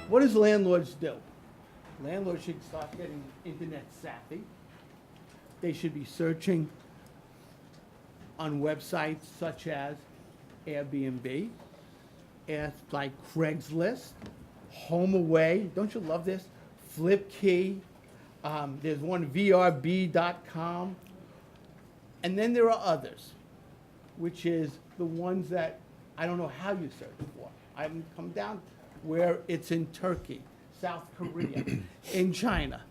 What does landlords do? Landlords should start getting internet savvy. They should be searching on websites such as Airbnb, like Craigslist, HomeAway. Don't you love this? Flipkey. There's one, vrb.com. And then there are others, which is the ones that I don't know how you search for. I haven't come down where it's in Turkey, South Korea, in China.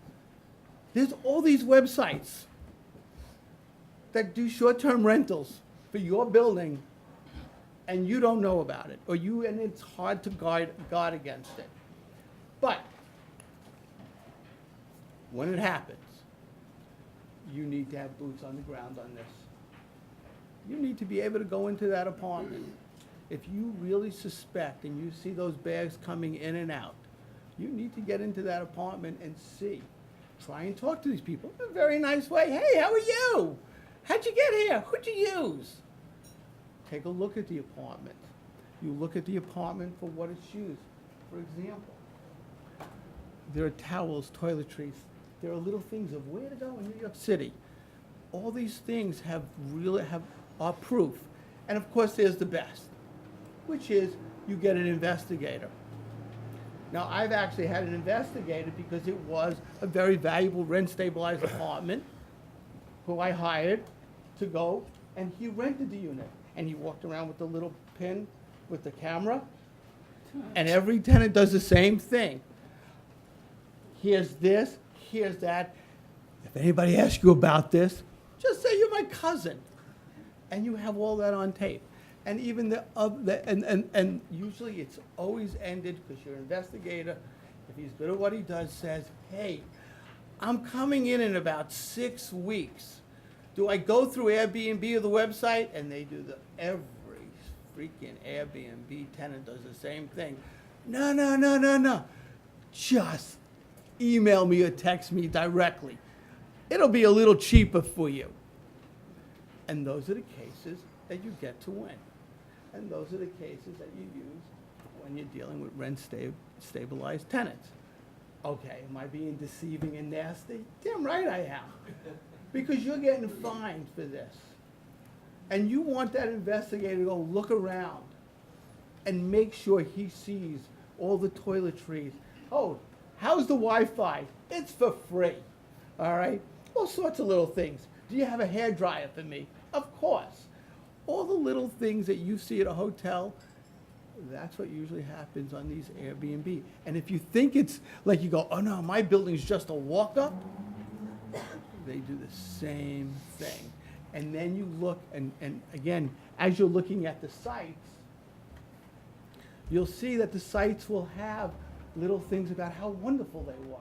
There's all these websites that do short-term rentals for your building, and you don't know about it, and it's hard to guard against it. But when it happens, you need to have boots on the ground on this. You need to be able to go into that apartment. If you really suspect and you see those bags coming in and out, you need to get into that apartment and see. Try and talk to these people in a very nice way. Hey, how are you? How'd you get here? Who'd you use? Take a look at the apartment. You look at the apartment for what it's used. For example, there are towels, toiletries. There are little things of where to go in New York City. All these things are proof. And of course, there's the best, which is you get an investigator. Now, I've actually had an investigator because it was a very valuable rent-stabilized apartment who I hired to go, and he rented the unit. And he walked around with the little pin with the camera, and every tenant does the same thing. Here's this, here's that. If anybody asks you about this, just say you're my cousin. And you have all that on tape. And even and usually it's always ended because your investigator, if he's good at what he does, says, hey, I'm coming in about 6 weeks. Do I go through Airbnb or the website? And they do every freaking Airbnb tenant does the same thing. No. Just email me or text me directly. It'll be a little cheaper for you. And those are the cases that you get to win. And those are the cases that you use when you're dealing with rent-stabilized tenants. Okay, am I being deceiving and nasty? Damn right I am. Because you're getting fined for this. And you want that investigator to go look around and make sure he sees all the toiletries. Oh, how's the Wi-Fi? It's for free, all right? All sorts of little things. Do you have a hairdryer for me? Of course. All the little things that you see at a hotel, that's what usually happens on these Airbnb. And if you think it's like you go, oh no, my building's just a walk-up, they do the same thing. And then you look, and again, as you're looking at the sites, you'll see that the sites will have little things about how wonderful they were.